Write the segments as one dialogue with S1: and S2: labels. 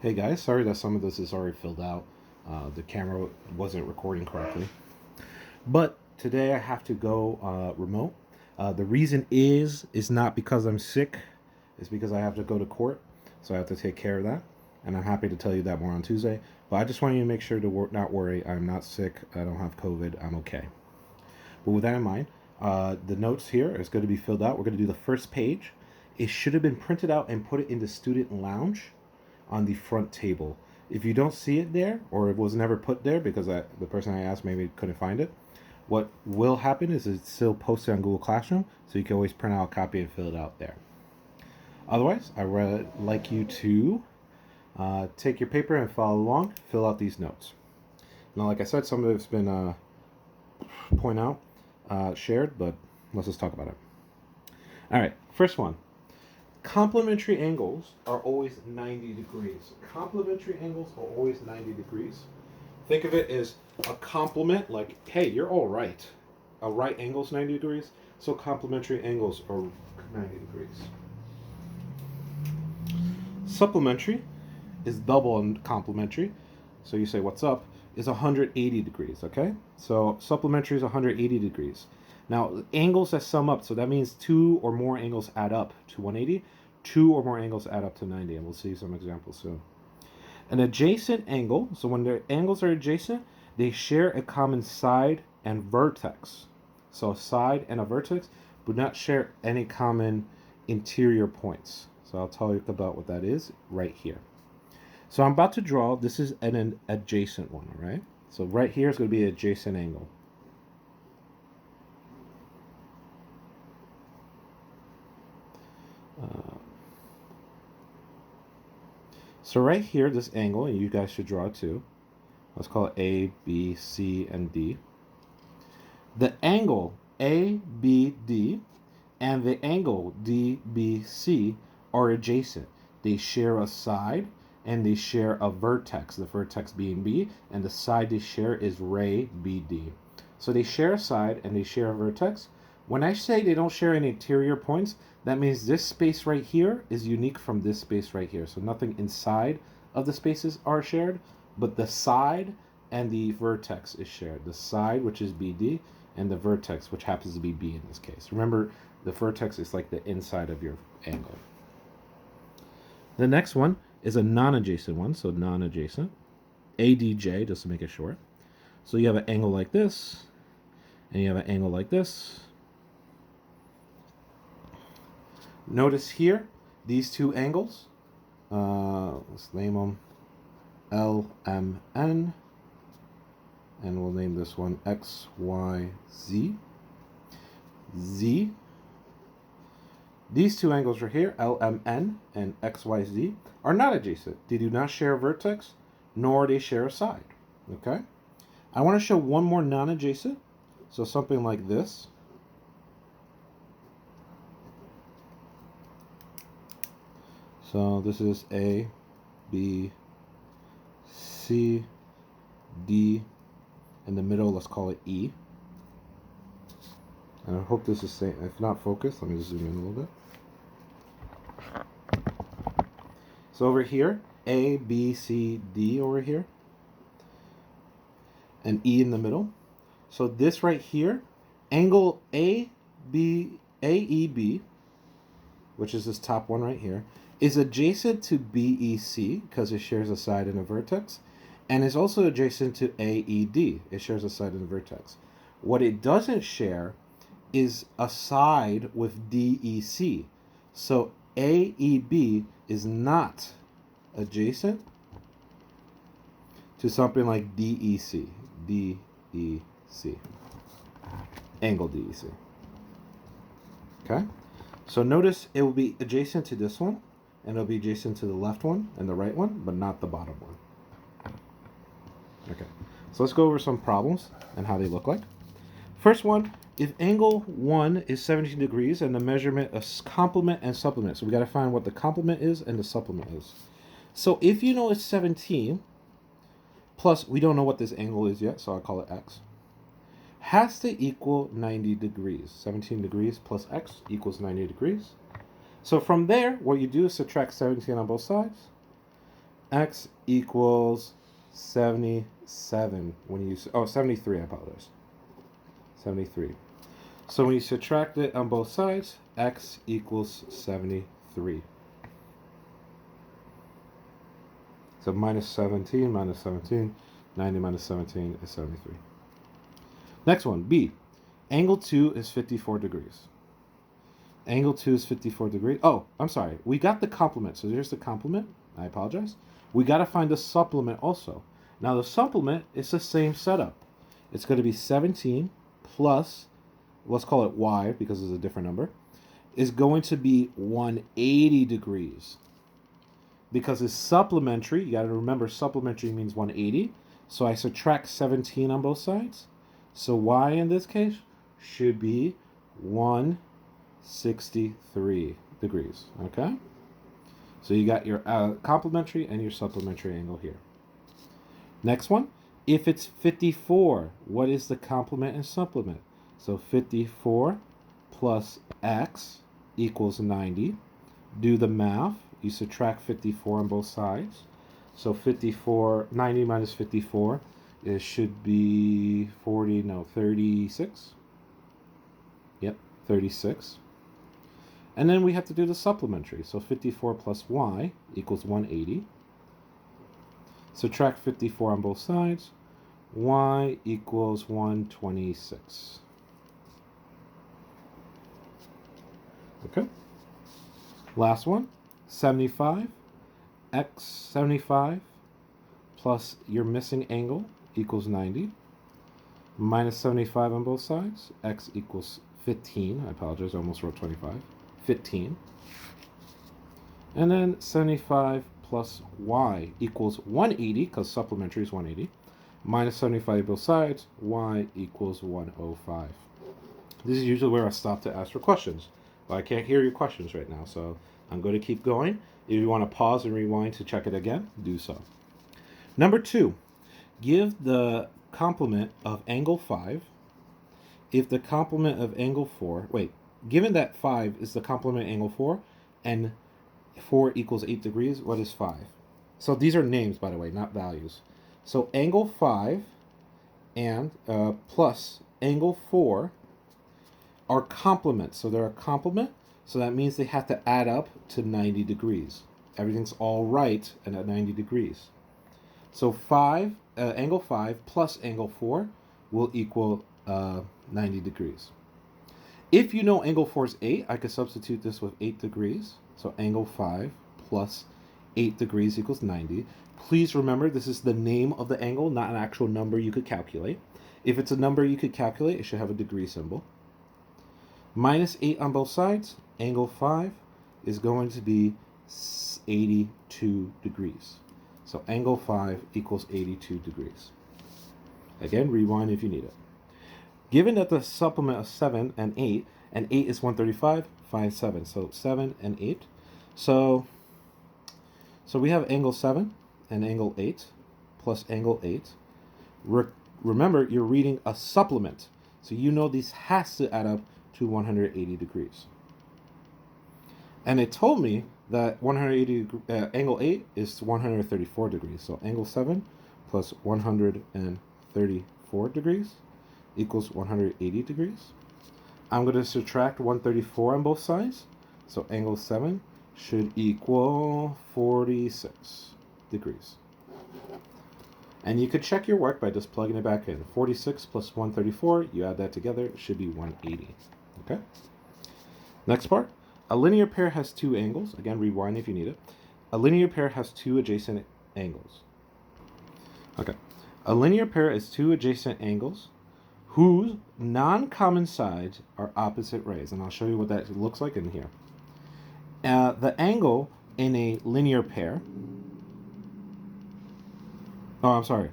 S1: Hey guys, sorry that some of this is already filled out. The camera wasn't recording correctly. But today I have to go remote. The reason is not because I'm sick. It's because I have to go to court, so I have to take care of that. And I'm happy to tell you that more on Tuesday. But I just want you to make sure to not worry. I'm not sick. I don't have COVID. I'm okay. But with that in mind, the notes here is going to be filled out. We're going to do the first page. It should have been printed out and put it in the student lounge on the front table. If you don't see it there, or it was never put there because the person I asked maybe couldn't find it, what will happen is it's still posted on Google Classroom, so you can always print out a copy and fill it out there. Otherwise, I would like you to take your paper and follow along, fill out these notes. Now, like I said, some of it's been point out, shared, but let's just talk about it. All right, first one. Complementary angles are always 90 degrees. Complementary angles are always 90 degrees. Think of it as a compliment, like, hey, you're all right. A right angle is 90 degrees, so complementary angles are 90 degrees. Supplementary is double and complementary, so you say, what's up, is 180 degrees, okay? So supplementary is 180 degrees. Now, angles that sum up, so that means two or more angles add up to 180, two or more angles add up to 90, and we'll see some examples soon. An adjacent angle, so when their angles are adjacent, they share a common side and vertex. So a side and a vertex do not share any common interior points. So I'll tell you about what that is right here. So I'm about to draw, this is an adjacent one, all right? So right here is going to be an adjacent angle. So right here, this angle, and you guys should draw it too. Let's call it A, B, C, and D. The angle ABD and the angle DBC are adjacent. They share a side and they share a vertex, the vertex being B, and the side they share is ray BD. So they share a side and they share a vertex. When I say they don't share any interior points, that means this space right here is unique from this space right here. So nothing inside of the spaces are shared, but the side and the vertex is shared. The side, which is BD, and the vertex, which happens to be B in this case. Remember, the vertex is like the inside of your angle. The next one is a non-adjacent one, so non-adjacent. ADJ, just to make it short. So you have an angle like this, and you have an angle like this. Notice here, these two angles, let's name them LMN, and we'll name this one XYZ. Z. These two angles right here, LMN and XYZ, are not adjacent. They do not share a vertex, nor they share a side. Okay? I want to show one more non-adjacent, so something like this. So this is A, B, C, D. In the middle, let's call it E. And I hope this is same. If not focused, let me just zoom in a little bit. So over here, A, B, C, D over here, and E in the middle. So this right here, angle AEB, which is this top one right here, is adjacent to BEC because it shares a side and a vertex, and is also adjacent to AED. It shares a side and a vertex. What it doesn't share is a side with DEC. So AEB is not adjacent to something like DEC. DEC. Angle DEC. Okay? So notice it will be adjacent to this one, and it'll be adjacent to the left one and the right one, but not the bottom one. Okay. So let's go over some problems and how they look like. First one, if angle 1 is 17 degrees and the measurement of complement and supplement. So we got to find what the complement is and the supplement is. So if you know it's 17, plus we don't know what this angle is yet, so I'll call it x, has to equal 90 degrees. 17 degrees plus x equals 90 degrees. So from there, what you do is subtract 17 on both sides. x equals 77 when you, 73, I apologize. 73. So when you subtract it on both sides, x equals 73. So minus 17, 90 minus 17 is 73. Next one, B. Angle 2 is 54 degrees. Angle 2 is 54 degrees. Oh, I'm sorry. We got the complement. So here's the complement. I apologize. We got to find the supplement also. Now the supplement is the same setup. It's going to be 17 plus, let's call it y because it's a different number, is going to be 180 degrees. Because it's supplementary, you got to remember supplementary means 180. So I subtract 17 on both sides. So y in this case should be 163 degrees. Okay? So you got your complementary and your supplementary angle here. Next one, if it's 54, what is the complement and supplement? So 54 plus x equals 90. Do the math. You subtract 54 on both sides. So 90 minus 54, it should be 36. Yep, 36. And then we have to do the supplementary. So 54 plus y equals 180. Subtract 54 on both sides. Y equals 126. Okay. Last one. 75, x 75 plus your missing angle equals 90, minus 75 on both sides, x equals 15. I apologize, I almost wrote 25. 15. And then 75 plus y equals 180, because supplementary is 180, minus 75 both sides, y equals 105. This is usually where I stop to ask for questions, but I can't hear your questions right now, so I'm going to keep going. If you want to pause and rewind to check it again, do so. Number 2, give the complement of angle 5 if the complement of angle 4, given that 5 is the complement angle 4 and 4 equals 8 degrees, what is 5? So these are names, by the way, not values. So angle 5 and plus angle 4 are complements. So they're a complement. So that means they have to add up to 90 degrees. Everything's all right and at 90 degrees. So angle 5 plus angle 4 will equal 90 degrees. If you know angle 4 is 8, I could substitute this with 8 degrees. So angle 5 plus 8 degrees equals 90. Please remember, this is the name of the angle, not an actual number you could calculate. If it's a number you could calculate, it should have a degree symbol. Minus 8 on both sides, angle 5 is going to be 82 degrees. So angle 5 equals 82 degrees. Again, rewind if you need it. Given that the supplement of 7 and 8 is 135, find 7. So 7 and 8. So we have angle 7 and angle 8 plus angle 8. Remember, you're reading a supplement. So you know this has to add up to 180 degrees. And it told me that angle 8 is 134 degrees. So angle 7 plus 134 degrees equals 180 degrees. I'm going to subtract 134 on both sides. So angle 7 should equal 46 degrees. And you could check your work by just plugging it back in. 46 plus 134, you add that together, it should be 180. Okay? Next part. A linear pair has two angles. Again, rewind if you need it. A linear pair has two adjacent angles. Okay. A linear pair is two adjacent angles whose non-common sides are opposite rays. And I'll show you what that looks like in here. The angle in a linear pair... Oh, I'm sorry.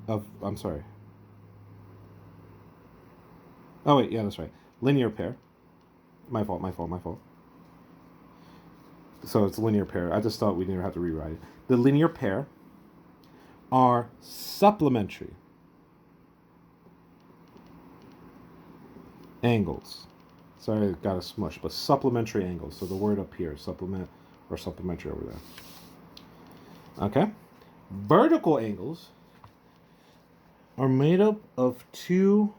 S1: I'm sorry. Oh, wait. Yeah, that's right. Linear pair. My fault. So it's linear pair. I just thought we didn't have to rewrite it. The linear pair are supplementary angles. Sorry, I got a smush, but supplementary angles. So the word up here, supplement or supplementary over there. Okay? Vertical angles are made up of two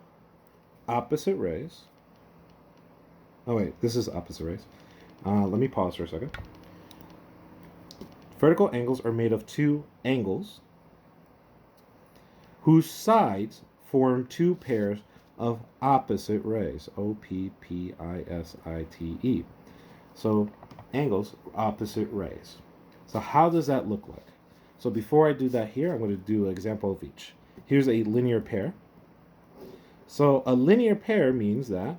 S1: opposite rays. Oh wait, this is opposite rays. Let me pause for a second. Vertical angles are made of two angles whose sides form two pairs of opposite rays. OPPISITE. So angles, opposite rays. So how does that look like? So before I do that here, I'm going to do an example of each. Here's a linear pair. So a linear pair means that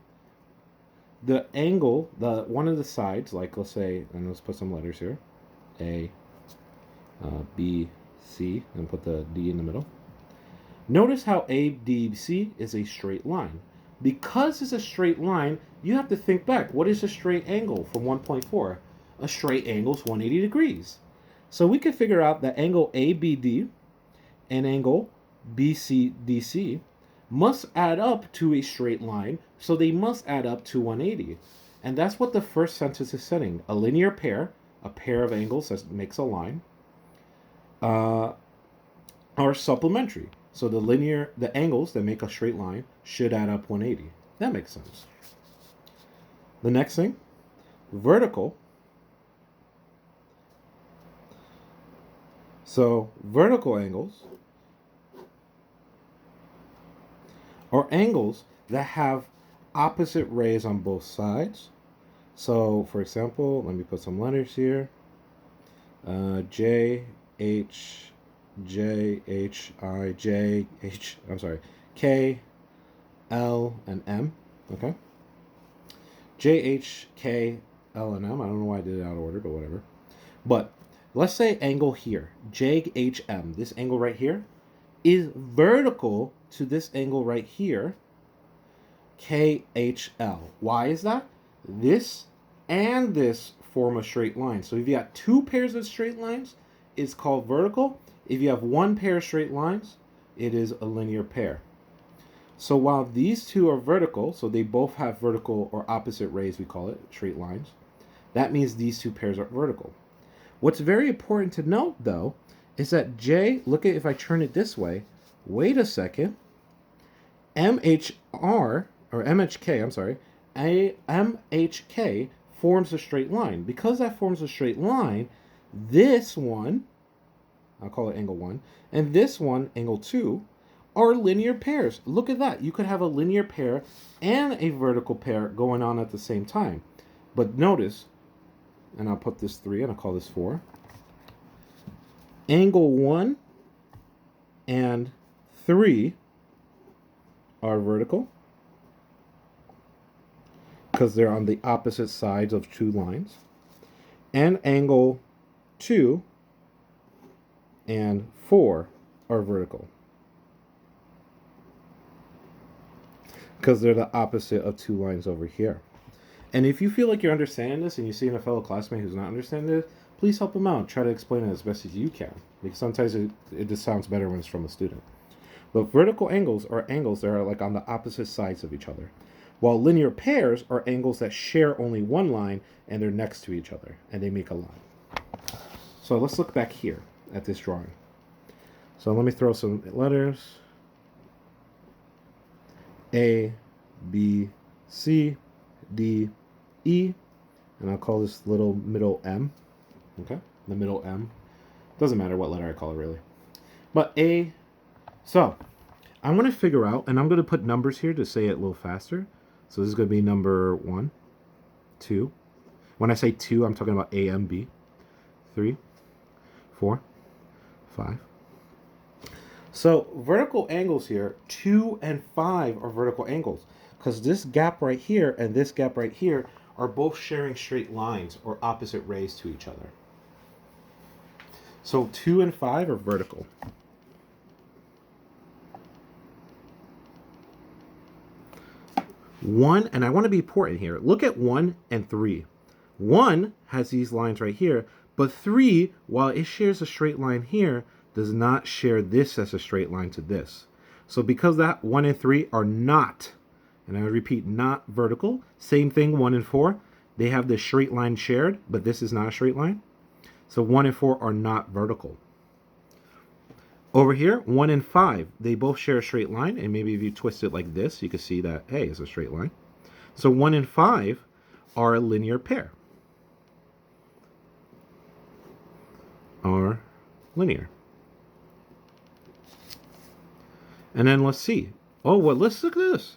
S1: the angle, one of the sides, like let's say, and let's put some letters here, A, B, C, and put the D in the middle. Notice how ABC is a straight line. Because it's a straight line, you have to think back. What is a straight angle from 1.4? A straight angle is 180 degrees. So we can figure out that angle ABD and angle BCDC must add up to a straight line, so they must add up to 180. And that's what the first sentence is saying. A linear pair, a pair of angles that makes a line, are supplementary. So the angles that make a straight line should add up 180. That makes sense. The next thing, vertical. So vertical angles are angles that have opposite rays on both sides. So for example, let me put some letters here. J, H, J, H, I, J, H, I'm sorry, K, L, and M, okay? J, H, K, L, and M. I don't know why I did it out of order, but whatever. But let's say angle here, J, H, M, this angle right here, is vertical to this angle right here, K, H, L. Why is that? This and this form a straight line. So if you got two pairs of straight lines, it's called vertical. If you have one pair of straight lines, it is a linear pair. So while these two are vertical, so they both have vertical or opposite rays, we call it, straight lines, that means these two pairs are vertical. What's very important to note, though, is that J, look at if I turn it this way, wait a second, MHR, or MHK, I'm sorry, MHK forms a straight line. Because that forms a straight line, this one, I'll call it angle 1, and this one, angle 2, are linear pairs. Look at that. You could have a linear pair and a vertical pair going on at the same time. But notice, and I'll put this 3 and I'll call this 4. Angle 1 and 3 are vertical because they're on the opposite sides of two lines. And angle 2 and 4 are vertical because they're the opposite of two lines over here. And if you feel like you're understanding this and you see a fellow classmate who's not understanding it, please help them out. Try to explain it as best as you can, because sometimes it just sounds better when it's from a student. But vertical angles are angles that are like on the opposite sides of each other, while linear pairs are angles that share only one line and they're next to each other and they make a line. So let's look back here at this drawing. So let me throw some letters. A, B, C, D, E, and I'll call this little middle M. Okay, the middle M. Doesn't matter what letter I call it really. But A, so I'm going to figure out, and I'm going to put numbers here to say it a little faster. So this is going to be number 1, 2. When I say 2, I'm talking about A, M, B. 3, 4, 5. So vertical angles here, 2 and 5 are vertical angles because this gap right here and this gap right here are both sharing straight lines or opposite rays to each other. So 2 and 5 are vertical. One, and I want to be important here. Look at 1 and 3. 1 has these lines right here, but 3, while it shares a straight line here, does not share this as a straight line to this. So because that 1 and 3 are not, and I repeat, not vertical, same thing 1 and 4, they have the straight line shared, but this is not a straight line. So 1 and 4 are not vertical. Over here, 1 and 5, they both share a straight line, and maybe if you twist it like this, you can see that, hey, it's a straight line. So 1 and 5 are a linear pair. Are linear. And then let's see. Oh, well, let's look at this.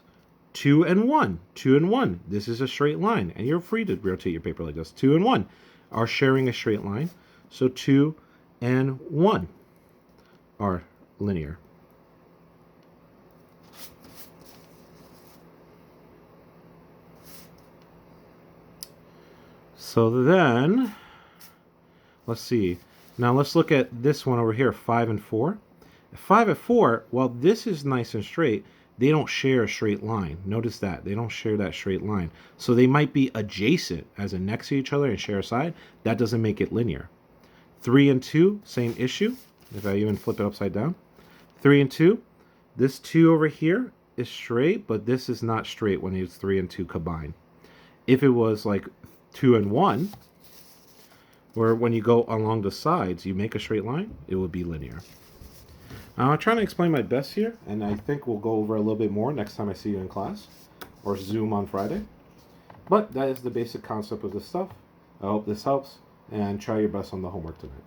S1: 2 and 1. 2 and 1. This is a straight line, and you're free to rotate your paper like this. 2 and 1 are sharing a straight line. So 2 and 1 are linear. So then, let's see. Now let's look at this one over here, 5 and 4. 5 and 4, while this is nice and straight, they don't share a straight line. Notice that. They don't share that straight line. So they might be adjacent, as in next to each other and share a side. That doesn't make it linear. 3 and 2, same issue. If I even flip it upside down. 3 and 2, this 2 over here is straight, but this is not straight when it's 3 and 2 combined. If it was like 2 and 1, where when you go along the sides, you make a straight line, it would be linear. I'm trying to explain my best here, and I think we'll go over a little bit more next time I see you in class, or Zoom on Friday. But that is the basic concept of this stuff. I hope this helps, and try your best on the homework tonight.